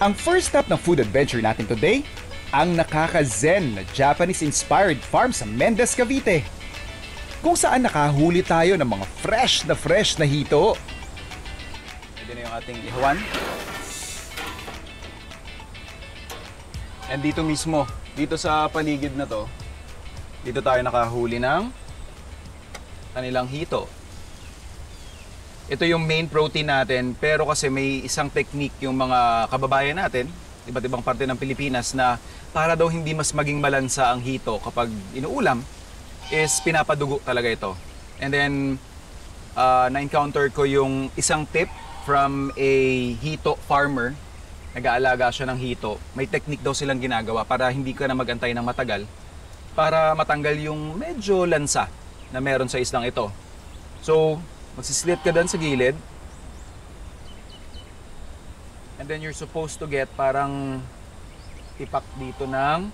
Ang first stop ng food adventure natin today, ang nakaka-zen na Japanese-inspired farm sa Mendez, Cavite. Kung saan nakahuli tayo ng mga fresh na hito. Ito na yung ating ihawan. And dito mismo, dito sa paligid na to, dito tayo nakahuli ng kanilang hito. Ito yung main protein natin, pero kasi may isang technique yung mga kababayan natin, iba't ibang parte ng Pilipinas, na para daw hindi mas maging malansa ang hito kapag inuulam, is pinapadugo talaga ito. And then, na-encounter ko yung isang tip from a hito farmer. Nag-aalaga siya ng hito. May technique daw silang ginagawa para hindi ka na magantay ng matagal, para matanggal yung medyo lansa na meron sa islang ito. So, magsislit ka dun sa gilid. And then you're supposed to get parang tipak dito ng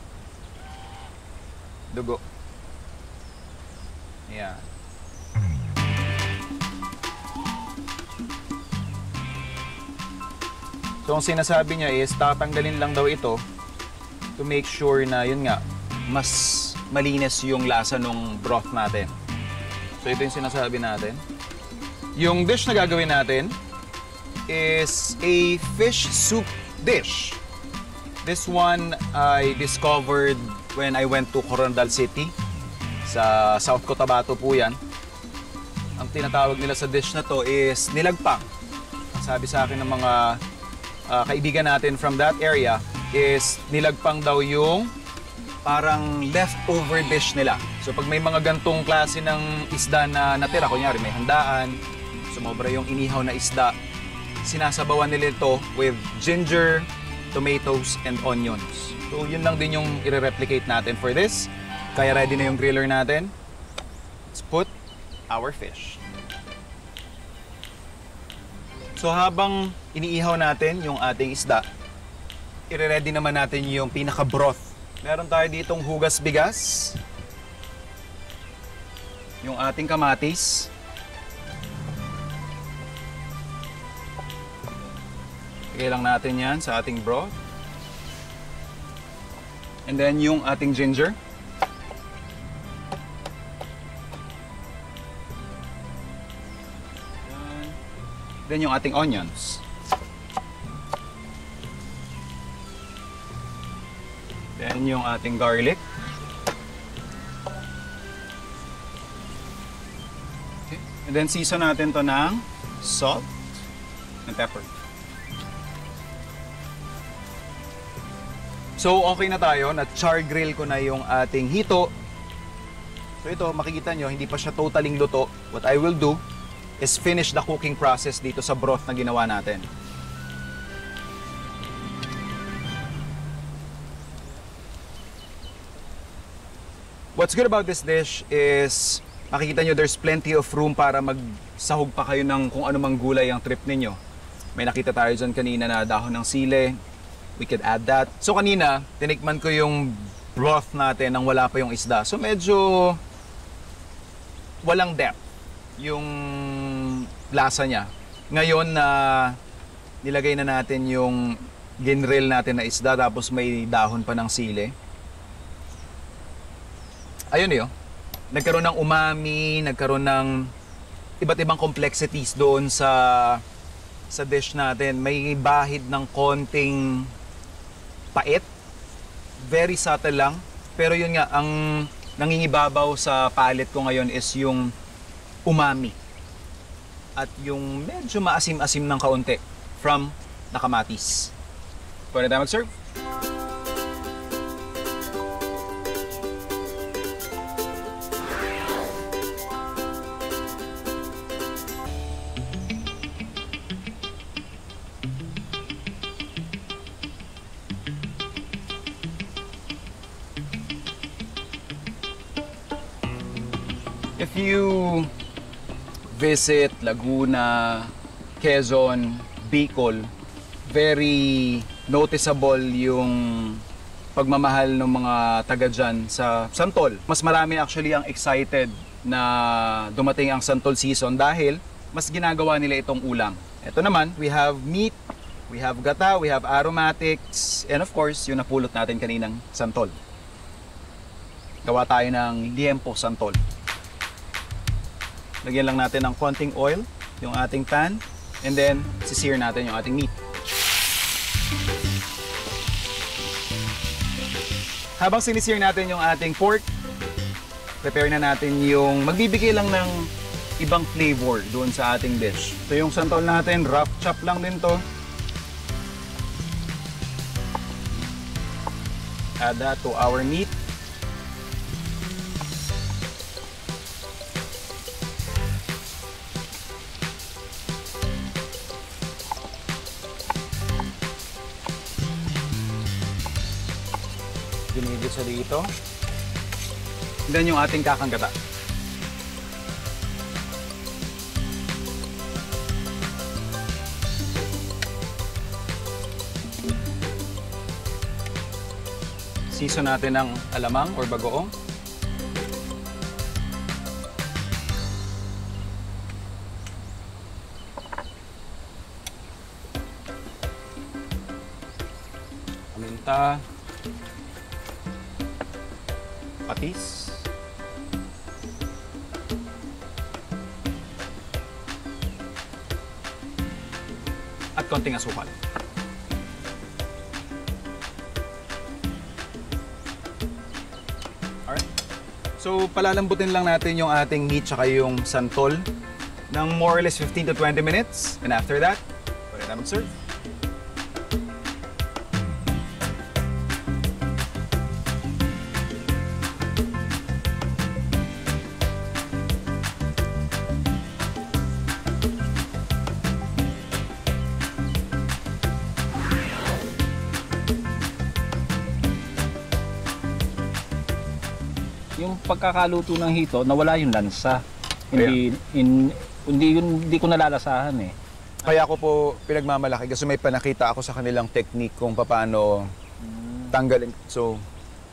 dugo. Ayan. So, ang sinasabi niya is tatanggalin lang daw ito to make sure na yun nga, mas malinis yung lasa ng broth natin. So, ito yung sinasabi natin. Yung dish na gagawin natin is a fish soup dish. This one I discovered when I went to Corondal City. Sa South Cotabato po yan. Ang tinatawag nila sa dish na to is nilagpang. Ang sabi sa akin ng mga kaibigan natin from that area is nilagpang daw yung parang leftover dish nila. So pag may mga gantong klase ng isda na natira, kunyari may handaan, sumobra yung inihaw na isda, sinasabawan nila ito with ginger, tomatoes, and onions. So yun lang din yung i-replicate natin for this. Kaya ready na yung griller natin. Let's put our fish. So habang iniihaw natin yung ating isda, i-ready naman natin yung pinaka-broth. Meron tayo ditong hugas bigas, yung ating kamatis, lagay lang natin yan sa ating broth, and then yung ating ginger, then yung ating onions. Then yung ating garlic. Okay. And then season natin to ng salt and pepper. So okay na tayo, na-char grill ko na yung ating hito. So ito, makikita nyo, hindi pa siya totaling luto. What I will do is finish the cooking process dito sa broth na ginawa natin. What's good about this dish is makikita nyo there's plenty of room para magsahog pa kayo ng kung ano mang gulay ang trip ninyo. May nakita tayo dyan kanina na dahon ng sile. We could add that. So kanina, tinikman ko yung broth natin nang wala pa yung isda. So medyo walang depth yung lasa niya. Ngayon na nilagay na natin yung ginrill natin na isda tapos may dahon pa ng sile. Ayun yun. Nagkaroon ng umami, nagkaroon ng iba't ibang complexities doon sa dish natin. May bahid ng konting pait. Very subtle lang. Pero yun nga, ang nangingibabaw sa palate ko ngayon is yung umami. At yung medyo maasim-asim ng kaunti from the kamatis. Pwede tayo mag-serve? If you visit Laguna, Quezon, Bicol, very noticeable yung pagmamahal ng mga taga dyan sa santol. Mas marami actually ang excited na dumating ang santol season dahil mas ginagawa nila itong ulam. Ito naman, we have meat We have gata, we have aromatics, and of course, yung napulot natin kaninang santol. Gawa tayo ng liempo santol. Lagyan lang natin ng konting oil, yung ating pan, and then sisir natin yung ating meat. Habang sinisir natin yung ating pork, prepare na natin yung magbibigay lang ng ibang flavor doon sa ating dish. So yung santol natin, rough chop lang din to. Add that to our meat. Ginigisa dito. And then yung ating kakanggata. Season natin ng alamang or bagoong. Paminta. Patis. At konting asukal. So, palalambutin lang natin yung ating meat tsaka yung santol ng more or less 15 to 20 minutes. And after that, pwede na mag-serve. Yung pagkakaluto ng hito, nawala yung lansa. Hindi ko nalalasahan eh. Kaya ako po pinagmamalaki kasi may panakita ako sa kanilang technique kung paano tanggalin. So,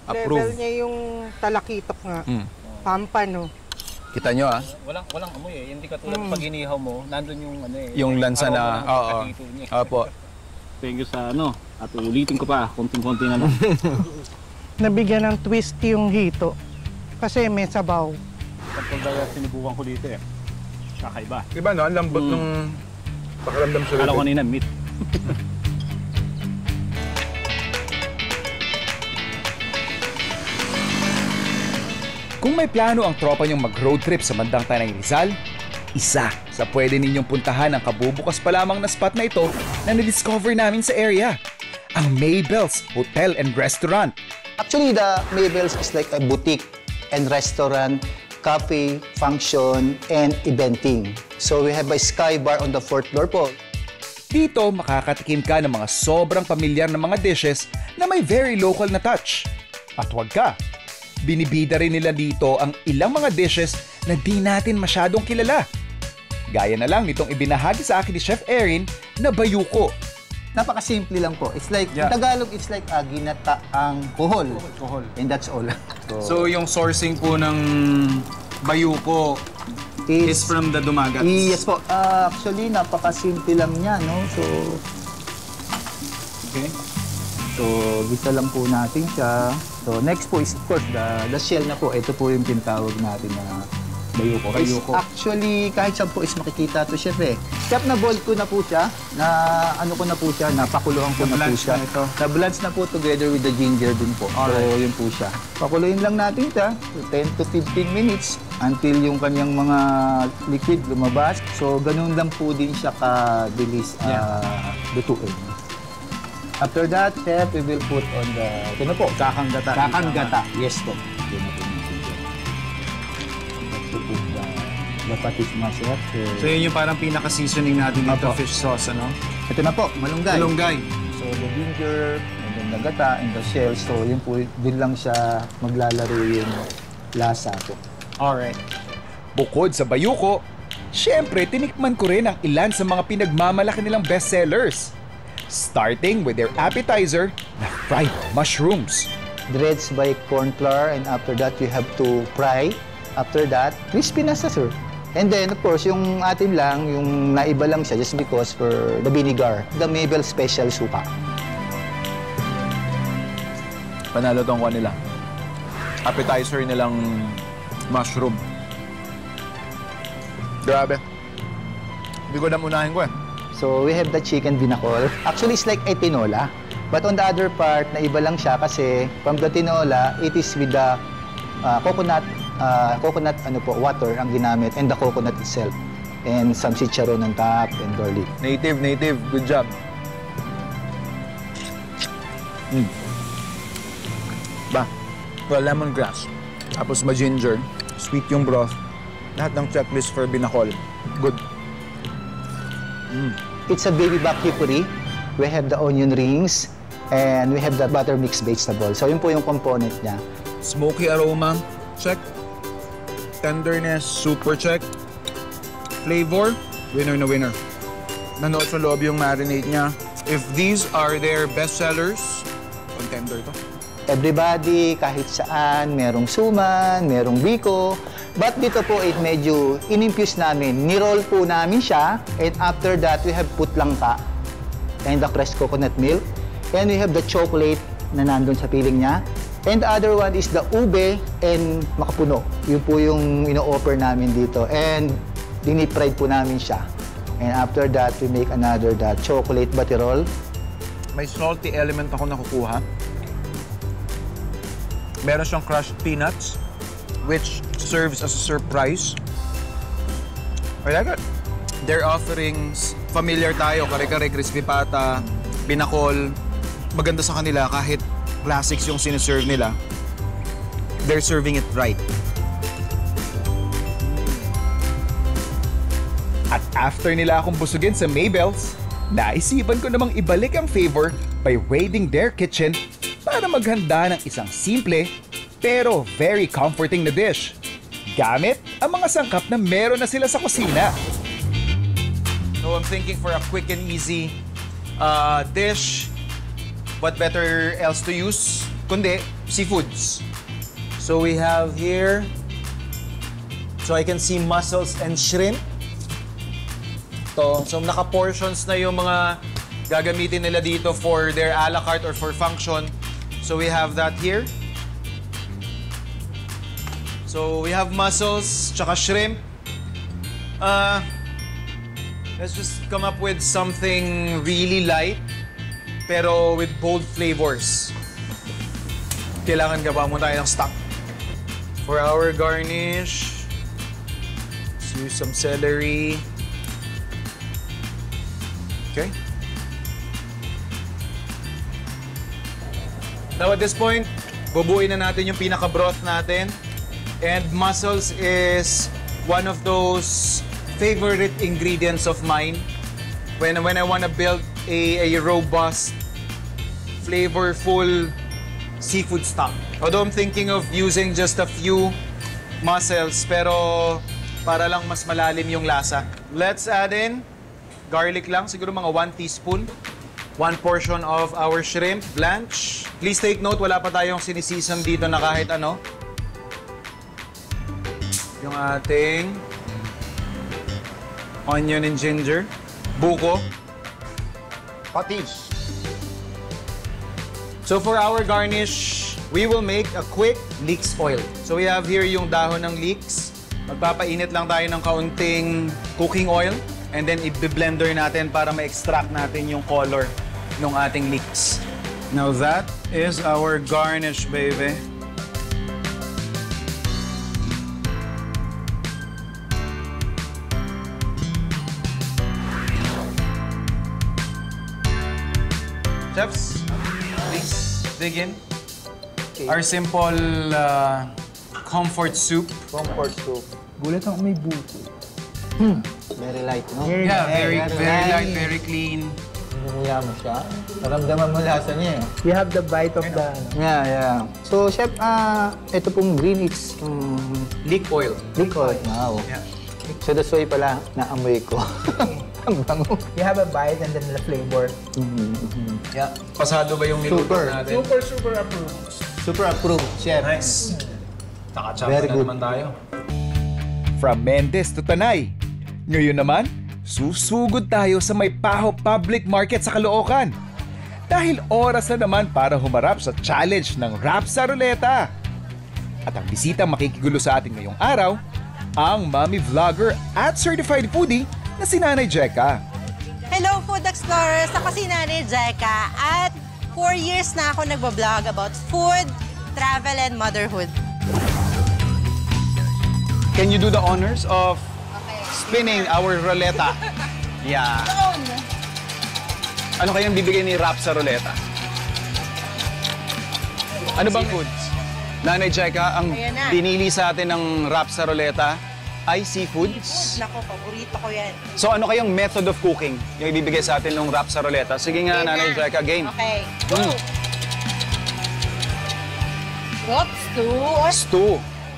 approve. Level niya yung talakitok nga. Pampa, no? Kita nyo ah. Walang amoy eh. Hindi katulad pag inihaw mo, nandun yung ano eh. Yung lansa na, oo. Opo. Thank you sa ano. At ulitin ko pa, konting-konti na lang. Nabigyan ng twist yung hito. Kasi may sabaw. Kapag sinubukan ko dito eh. Kakaiba. Diba no? Ang lambot nung pakiramdam sa Akala ko kanina, meat. Kung may plano ang tropa niyong mag-road trip sa bandang Tanay Rizal, isa sa pwede ninyong puntahan ang kabubukas pa lamang na spot na ito na na-discover namin sa area, ang Maybells Hotel and Restaurant. Actually, the Maybells is like a boutique and restaurant, cafe, function, and eventing. So we have a sky bar on the 4th floor po. Dito, makakatikim ka ng mga sobrang pamilyar na mga dishes na may very local na touch. At huwag ka, binibida rin nila dito ang ilang mga dishes na di natin masyadong kilala. Gaya na lang nitong ibinahagi sa akin ni Chef Erin na bayuko. Napakasimple lang po. It's like, Yeah. in Tagalog, it's like ginataang kuhol. And that's all. So yung sourcing po ng bayuko is from the Dumagat? Yes po. Actually, napakasimple lang niya, no? So, Okay. so gisa lang po natin siya. So, next po is, of course, the shell na po. Ito po yung tinatawag natin na bayuko. Actually, kahit saan po is makikita to, chef eh. Chef, na-boil ko na po siya. Napakuluhan ko na po Na-blanch siya. na ito. Na-blanch na po together with the ginger din po. Alright. So, yun po siya. Pakuluin lang natin siya. 10 to 15 minutes until yung kanyang mga liquid lumabas. So, ganun lang po din siya kabilis lutuin. After that, chef, we will put on the... Ito na po. Kakanggata. Kakanggata. Yes po. Ito na po natin dyan. Ito po the patis na, chef. So yun yung parang pinaka-seasoning natin dito, Apo. fish sauce, ano? Ito na po, malunggay. Malunggay. So, the ginger, and then the gata, and the shell. So, yun po, din lang siya maglalaro yung lasa po. Alright. Bukod sa bayuko, syempre tinikman ko rin ang ilan sa mga pinagmamalaki nilang bestsellers. Starting with their appetizer na fried mushrooms. Dreads by corn flour, and after that, you have to fry. After that, crispy na siya, sir. And then, of course, yung atin lang, yung naiba lang siya just because for the vinegar. The Mabel Special Suka. Panalo tong kanila. Appetizer nilang mushroom. Grabe. Hindi ko namunahin ko eh. So, we have the chicken binakol. Actually, it's like a tinola. But on the other part, naiba lang siya kasi from the tinola, it is with the coconut water ang ginamit and the coconut itself. And some chicharon on top and garlic. Native. Good job. Ba? Well, lemongrass. Tapos ma-ginger. Sweet yung broth. Lahat ng checklist for binakol. Good. It's a baby back hickory. We have the onion rings and we have the butter mixed vegetable. So, yun po yung component niya. Smoky aroma, check. Tenderness, super check. Flavor, winner na winner. Nanood sa loob yung marinade niya. If these are their best sellers, contender to. Everybody, kahit saan, merong suman, merong biko. But dito po, medyo in-infuse namin. Ni-roll po namin siya. And after that, we have put langka and the fresh coconut milk. And we have the chocolate na nandun sa piling niya. And the other one is the ube and makapuno. Yun po yung ino-offer namin dito. And dinip-fried po namin siya. And after that, we make another the chocolate butter roll. May salty element ako nakukuha. Meron siyang crushed peanuts, which serves as a surprise. I like it. Their offerings, familiar tayo, kare-kare, crispy pata, binakol. Maganda sa kanila kahit classics yung siniserve nila. They're serving it right. At after nila akong busugin sa Mabel's, naisipan ko namang ibalik ang favor by raiding their kitchen para maghanda ng isang simple pero very comforting na dish. Gamit ang mga sangkap na meron na sila sa kusina. So I'm thinking for a quick and easy dish. What better else to use kundi seafoods. So we have here, so I can see mussels and shrimp. So naka-portions na yung mga gagamitin nila dito for their a la carte or for function. So we have that here. So we have mussels, tsaka shrimp. Let's just come up with something really light, pero with bold flavors. Kailangan gawa mo tayo ng stock. For our garnish, let's use some celery. Okay. Now at this point, bubuin na natin yung pinaka-broth natin. And mussels is one of those favorite ingredients of mine when I want to build a robust, flavorful seafood stock. Although I'm thinking of using just a few mussels, pero para lang mas malalim yung lasa. Let's add in garlic lang, siguro mga 1 teaspoon. 1 portion of our shrimp blanch. Please take note, wala pa tayong sinisisam dito na kahit ano. Yung ating onion and ginger. Buko. Patis. So for our garnish, we will make a quick leeks oil. So we have here yung dahon ng leeks. Magpapainit lang tayo ng kaunting cooking oil. And then i-blender natin para ma-extract natin yung color ng ating leeks. Now that is our garnish, baby. Chefs, please dig in. Okay. Our simple comfort soup. Comfort soup. Gulat ako may buko. Very light, no? Yeah, very light, very clean. Hinuya mo siya. Naramdaman mo lasa niya. You have the bite of the... Yeah. So, Chef, ito pong green, it's Leek oil. liquid. Wow. Yeah. So, that's why pala naamoy ko. Ang bango. You have a bite and then the flavor. Yeah. Pasado ba yung niluto Super. natin? Super approved. Super approved, Chef. Nice. Very Nakachamba na good. naman tayo. from Mendez to Tanay. Ngayon naman, susugod tayo sa May Paho Public Market sa Caloocan. Dahil oras na naman para humarap sa challenge ng Rap sa Ruleta. At ang bisitang makikigulo sa atin ngayong araw, ang mommy vlogger at certified foodie na si Nanay Jeka. Hello, Food Explorers! Ako si Nanay Jeka at 4 years na ako nagbablog about food, travel, and motherhood. Can you do the honors of spinning our ruleta? Yeah. Ano kayang bibigay ni Rap sa ruleta? Ano bang foods? Nanay Jeka, ang Ayan na. pinili sa atin ng Rap sa ruleta ay seafoods. Nako, paborito ko yan. So ano kayang method of cooking yung ibibigay sa atin ng Rap sa ruleta? Sige nga, Game Nanay na. Jeka, game. Okay, go! Whoops, Stew.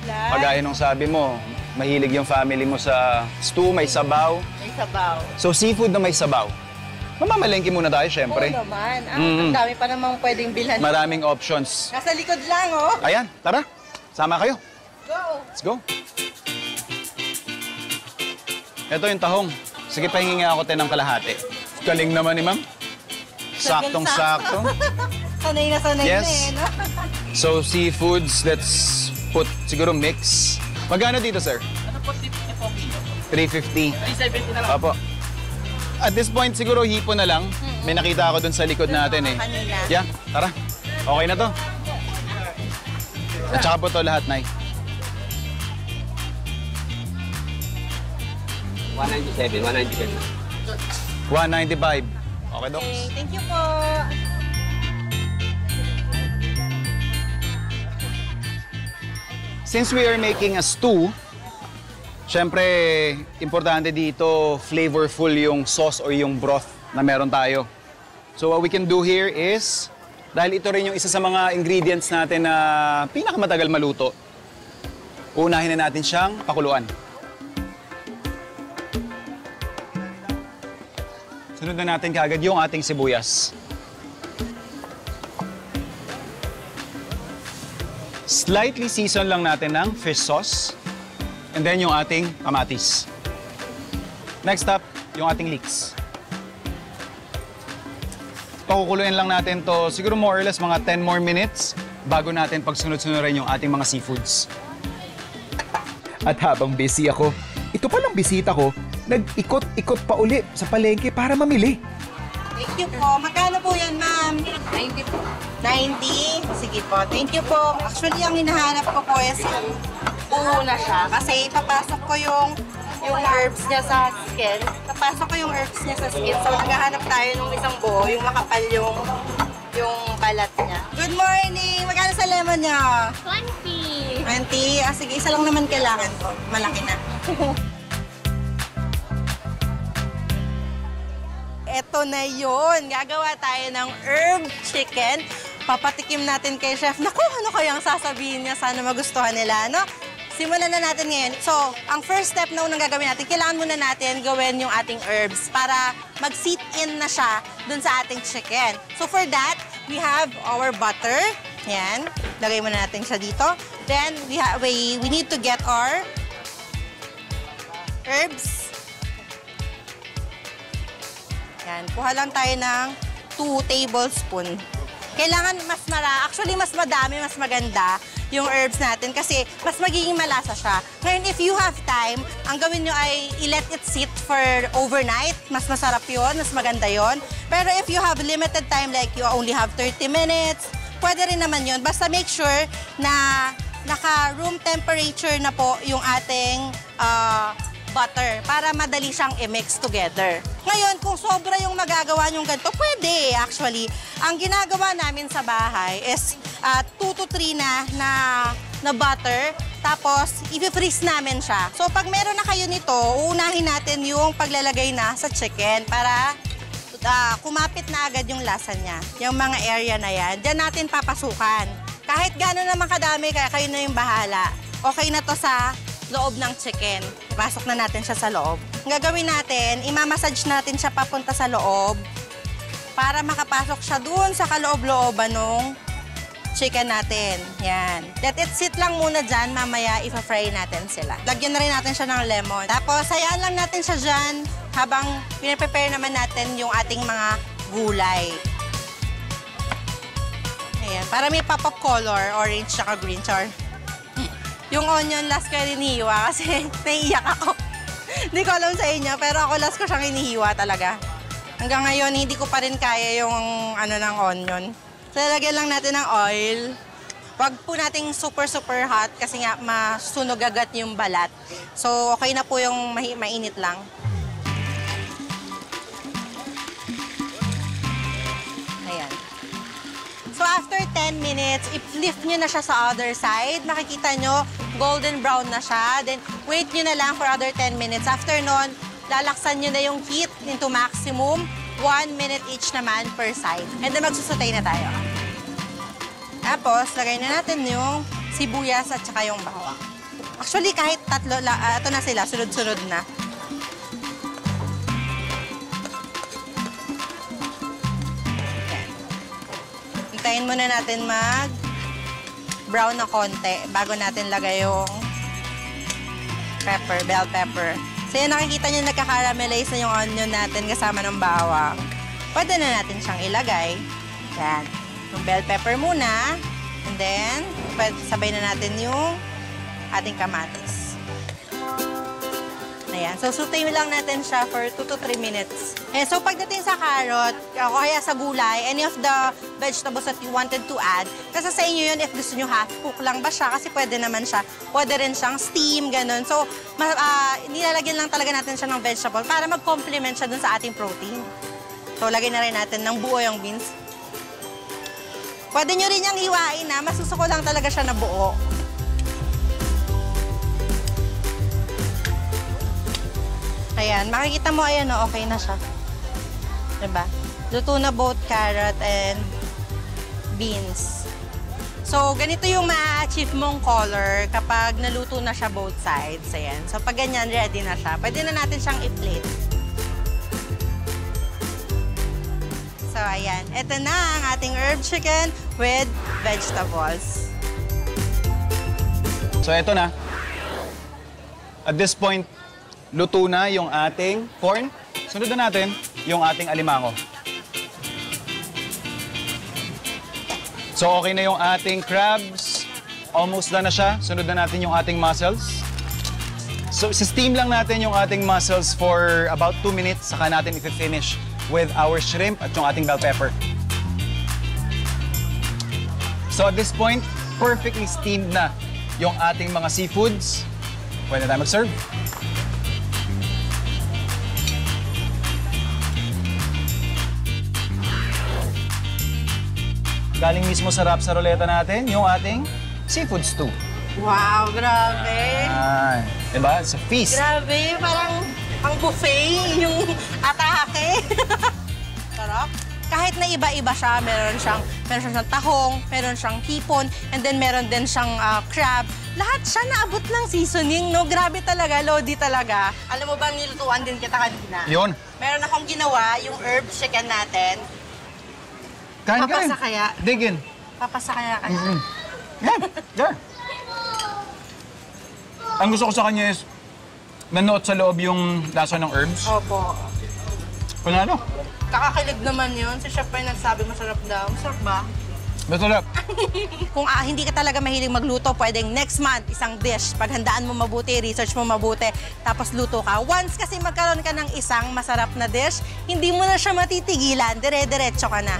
Pagaya nung sabi mo, mahilig yung family mo sa stew, may sabaw. May sabaw. So seafood na may sabaw. Mamamalengke muna tayo, syempre. Oo naman. Ang dami pa namang pwedeng bilhan. Maraming options. Nasa likod lang, oh. Ayan, tara. Sama kayo. Go! Let's go. Ito yung tahong. Sige, pahingi nga ako tayo ng kalahati. Galing naman ni ma'am. Saktong-sakto. Sanay na sanay Yes. na eh, no? So, seafoods, let's put siguro mix. Magkano dito, sir? Ano po, 350 po kilo. 350. 370 na lang. Opo. At this point, siguro hipo na lang. May nakita ako dun sa likod natin eh. Kanina. Yeah, tara. Okay na to. At saka po to lahat, Nay. 197, 195. Okay, Doc. Okay, thank you po. Since we are making a stew, syempre, importante dito, flavorful yung sauce or yung broth na meron tayo. So what we can do here is, dahil ito rin yung isa sa mga ingredients natin na pinakamatagal maluto, unahin na natin siyang pakuluan. Sunod na natin kaagad yung ating sibuyas. Slightly season lang natin ng fish sauce. And then yung ating kamatis. Next up, yung ating leeks. Pakukuluin lang natin to siguro more or less mga 10 more minutes bago natin pagsunod-sunurin yung ating mga seafoods. At habang busy ako, ito palang bisita ko, nag-ikot-ikot pa uli sa palengke para mamili. Thank you po. Magkano po yan, ma'am? 90 po. 90? Sige po. Thank you po. Actually, ang hinahanap ko po is buo na siya. Kasi papasok ko yung herbs niya sa skin. Papasok ko yung herbs niya sa skin. So, naghahanap tayo ng isang buo, yung makapal yung balat niya. Good morning! Magkano sa lemon niya? 20. 20? Ah, sige, isa lang naman kailangan ko. Malaki na. Eto na yun. Gagawa tayo ng herb chicken. Papatikim natin kay chef. Naku, ano kayang sasabihin niya? Sana magustuhan nila, no? Simulan na natin ngayon. So, ang first step na unang gagawin natin, kailangan muna natin gawin yung ating herbs para mag-sit in na siya dun sa ating chicken. So, for that, we have our butter. Yan. Lagay muna natin siya dito. Then, we need to get our herbs. Yan. Kuha lang tayo ng 2 tablespoon. Kailangan actually mas madami, mas maganda yung herbs natin kasi mas magiging malasa siya. Ngayon, if you have time, ang gawin nyo ay i-let it sit for overnight. Mas masarap yun, mas maganda yun. Pero if you have limited time, like you only have 30 minutes, pwede rin naman yun. Basta make sure na naka-room temperature na po yung ating butter para madali siyang i-mix together. Ngayon, kung sobra yung magagawa nyong ganito, pwede actually. Ang ginagawa namin sa bahay is 2 to 3 na butter, tapos i-freeze namin siya. So pag meron na kayo nito, uunahin natin yung paglalagay na sa chicken para kumapit na agad yung lasa niya. Yung mga area na yan, dyan natin papasukan. Kahit gano'n naman kadami, kaya kayo na yung bahala. Okay na to sa loob ng chicken. Ipasok na natin siya sa loob. Ang gagawin natin, imamassage natin siya papunta sa loob para makapasok siya doon sa kaloob-looban ng chicken natin. Yan. Let it sit lang muna dyan. Mamaya, ipa-fry natin sila. Lagyan na rin natin siya ng lemon. Tapos, hayaan lang natin siya dyan habang pinaprepare naman natin yung ating mga gulay. Ayan. Para may pop-up color, orange tsaka green. Char. Yung onion, last ko rin hinihiwa kasi naiiyak ako. Hindi ko alam sa inyo, pero ako last ko siyang hinihiwa talaga. Hanggang ngayon, hindi ko pa rin kaya yung ng onion. So, lalagyan lang natin ng oil. Huwag po nating super hot kasi nga masunog agad yung balat. So, okay na po yung mainit lang. Ayan. So, after 10 minutes, i-flip nyo na siya sa other side. Makikita nyo, golden brown na siya. Then, wait nyo na lang for other 10 minutes. After nun, lalaksan nyo na yung heat into maximum. 1 minute each naman per side. And then magsusutay na tayo. Tapos, lagay na natin yung sibuyas at saka yung bawang. Actually, kahit tatlo, ito na sila, sunod-sunod na. Yan. Hintayin muna natin mag-brown na konti bago natin lagay yung pepper, bell pepper. So yan, nakikita nyo nagka-caramelize na yung onion natin kasama ng bawang. Pwede na natin siyang ilagay. Yan. Yung bell pepper muna. And then, sabay na natin yung ating kamatis. Ayan. So, sautein lang natin siya for 2 to 3 minutes. And so, pagdating sa carrot, o kaya sa gulay, any of the vegetables that you wanted to add, kasi sa inyo yun, if gusto nyo half-cook lang ba siya, kasi pwede naman siya. Pwede rin siyang steam, ganun. So, nilalagyan lang talaga natin siya ng vegetable para mag-complement siya dun sa ating protein. So, lagyan na rin natin ng buo yung beans. Pwede nyo rin yung hiwain na, masusuko lang talaga siya na buo. Ayan, makikita mo, ayan o, okay na siya. Diba? Luto na both carrot and beans. So, ganito yung ma-achieve mong color kapag naluto na siya both sides. Ayan. So, pag ganyan, ready na siya. Pwede na natin siyang i-plate. So, ayan. Ito na ang ating herb chicken with vegetables. So, eto na. At this point, luto na yung ating corn. Sunod na natin yung ating alimango. So, okay na yung ating crabs. Almost done na siya. Sunod na natin yung ating mussels. So, steam lang natin yung ating mussels for about 2 minutes. Saka natin i-finish with our shrimp at yung ating bell pepper. So, at this point, perfectly steamed na yung ating mga seafoods. Pwede tayo mag-serve. Galing mismo sa rapsaroleta natin, yung ating seafood stew. Wow, grabe. Diba? It's a feast. Grabe, parang ang buffet yung atake. Sarap. Kahit na iba-iba siya, meron siyang tahong, meron siyang hipon, and then meron din siyang crab. Lahat siya naabot ng seasoning, no? Grabe talaga, lodi talaga. Alam mo ba, nilutuan din kita kanina? Yun. Meron akong ginawa, yung herb chicken natin. Kain ka Papasa rin. kaya? Dig in. Papasa kaya kaya? Yeah, there. Ang gusto ko sa kanya is, nanuot sa loob yung lasa ng herbs. Opo. Panalo. Kakakilig naman yun. Si Chef pa yung nagsabi masarap daw. Masarap ba? Masarap. Kung hindi ka talaga mahilig magluto, pwedeng next month, isang dish. Paghandaan mo mabuti, research mo mabuti, tapos luto ka. Once kasi magkaroon ka ng isang masarap na dish, hindi mo na siya matitigilan, dire-diretso ka na.